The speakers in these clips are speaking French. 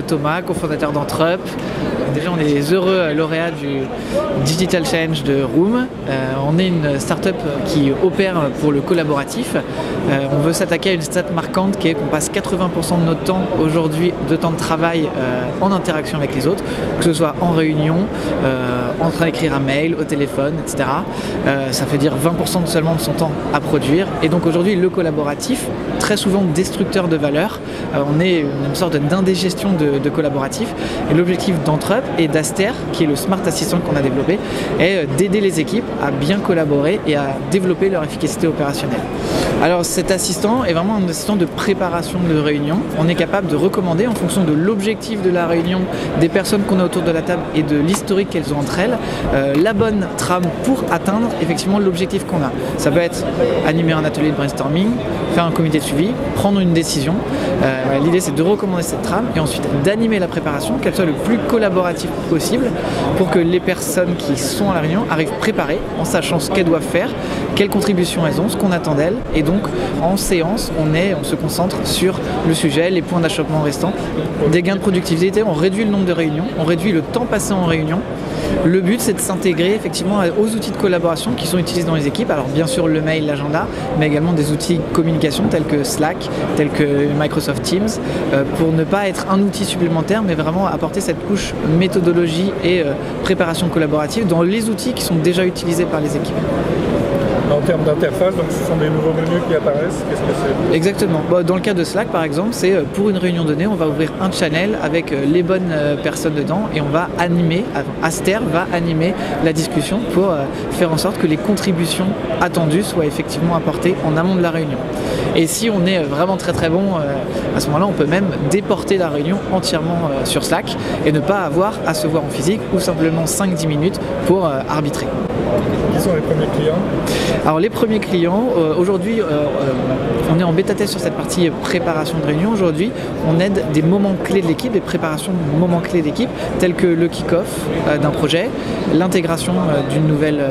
Thomas, cofondateur d'Entrup. Déjà, on est heureux lauréats du Digital Challenge de Room. On est une start-up qui opère pour le collaboratif. On veut s'attaquer à une stat marquante qui est qu'on passe 80% de notre temps aujourd'hui de temps de travail en interaction avec les autres, que ce soit en réunion, en train d'écrire un mail, au téléphone, etc. Ça fait dire 20% seulement de son temps à produire. Et donc aujourd'hui, le collaboratif, très souvent destructeur de valeur, on est une sorte d'indigestion de collaboratif. Et l'objectif d'Entrup et d'Aster, qui est le Smart Assistant qu'on a développé, est d'aider les équipes à bien collaborer et à développer leur efficacité opérationnelle. Alors cet assistant est vraiment un assistant de préparation de réunion. On est capable de recommander en fonction de l'objectif de la réunion, des personnes qu'on a autour de la table et de l'historique qu'elles ont entre elles, la bonne trame pour atteindre effectivement l'objectif qu'on a. Ça peut être animer un atelier de brainstorming, faire un comité de suivi, prendre une décision. L'idée c'est de recommander cette trame et ensuite d'animer la préparation, qu'elle soit le plus collaborative possible pour que les personnes qui sont à la réunion arrivent préparées en sachant ce qu'elles doivent faire, quelles contributions elles ont, ce qu'on attend d'elles. Et donc en séance, on se concentre sur le sujet, les points d'achoppement restants, des gains de productivité, on réduit le nombre de réunions, on réduit le temps passé en réunion. Le but c'est de s'intégrer effectivement aux outils de collaboration qui sont utilisés dans les équipes. Alors bien sûr le mail, l'agenda, mais également des outils de communication tels que Slack, tels que Microsoft Teams, pour ne pas être un outil supplémentaire, mais vraiment apporter cette couche méthodologie et préparation collaborative dans les outils qui sont déjà utilisés par les équipes. En termes d'interface, donc ce sont des nouveaux menus qui apparaissent, qu'est-ce que c'est ? Exactement. Dans le cas de Slack par exemple, c'est pour une réunion donnée, on va ouvrir un channel avec les bonnes personnes dedans et on va animer, Aster va animer la discussion pour faire en sorte que les contributions attendues soient effectivement apportées en amont de la réunion. Et si on est vraiment très très bon, à ce moment-là, on peut même déporter la réunion entièrement sur Slack et ne pas avoir à se voir en physique ou simplement 5-10 minutes pour arbitrer. Qui sont les premiers clients ? Alors les premiers clients, aujourd'hui on est en bêta-test sur cette partie préparation de réunion. Aujourd'hui on aide des moments clés de l'équipe, des préparations de moments clés de l'équipe, tels que le kick-off d'un projet, l'intégration d'une nouvelle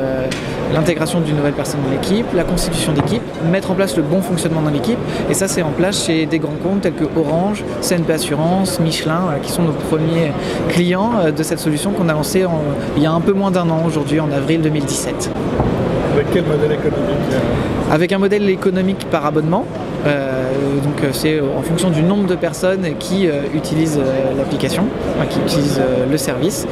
personne dans l'équipe, la constitution d'équipe, mettre en place le bon fonctionnement dans l'équipe. Et ça c'est en place chez des grands comptes tels que Orange, CNP Assurance, Michelin, qui sont nos premiers clients de cette solution qu'on a lancée il y a un peu moins d'un an aujourd'hui, en avril 2017. Avec quel modèle économique ? Avec un modèle économique par abonnement. Donc c'est en fonction du nombre de personnes qui utilisent l'application, qui utilisent le service.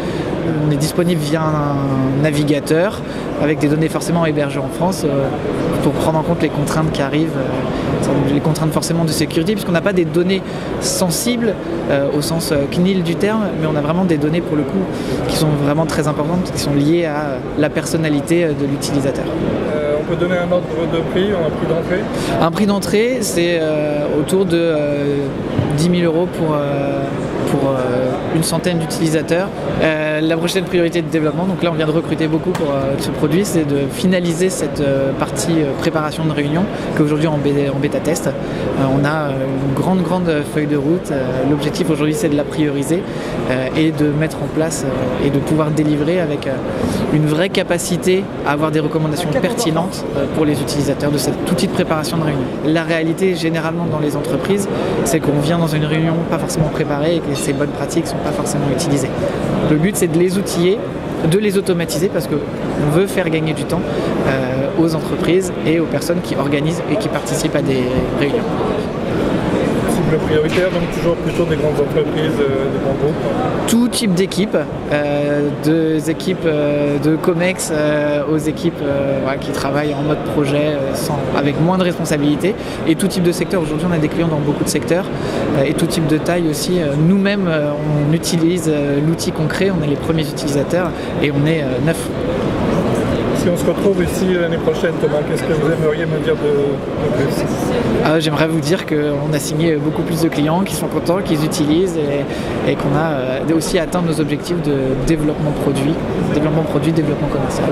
On est disponible via un navigateur avec des données forcément hébergées en France pour prendre en compte les contraintes qui arrivent, les contraintes forcément de sécurité, puisqu'on n'a pas des données sensibles au sens CNIL du terme, mais on a vraiment des données pour le coup qui sont vraiment très importantes, qui sont liées à la personnalité de l'utilisateur. On peut donner un ordre de prix, un prix d'entrée ? Un prix d'entrée, c'est autour de 10 000 € pour une centaine d'utilisateurs. La prochaine priorité de développement, donc là on vient de recruter beaucoup pour ce produit, c'est de finaliser cette partie préparation de réunion qu'aujourd'hui en bêta-test. On a une grande feuille de route. L'objectif aujourd'hui c'est de la prioriser et de mettre en place et de pouvoir délivrer avec une vraie capacité à avoir des recommandations pertinentes pour les utilisateurs de cet outil de préparation de réunion. La réalité généralement dans les entreprises, c'est qu'on vient dans une réunion pas forcément préparée et que ces bonnes pratiques ne sont pas forcément utilisées. Le but c'est de les outiller, de les automatiser parce qu'on veut faire gagner du temps aux entreprises et aux personnes qui organisent et qui participent à des réunions. Cible prioritaire, donc toujours plutôt des grandes entreprises, des grands groupes. Tout type d'équipe, des équipes de COMEX aux équipes qui travaillent en mode projet avec moins de responsabilités et tout type de secteur. Aujourd'hui on a des clients dans beaucoup de secteurs et tout type de taille aussi. Nous-mêmes on utilise l'outil qu'on crée, on est les premiers utilisateurs et on est 9. Si on se retrouve ici l'année prochaine, Thomas, qu'est-ce que vous aimeriez me dire de plus ? J'aimerais vous dire qu'on a signé beaucoup plus de clients qui sont contents, qu'ils utilisent et qu'on a aussi atteint nos objectifs de développement produit, développement commercial.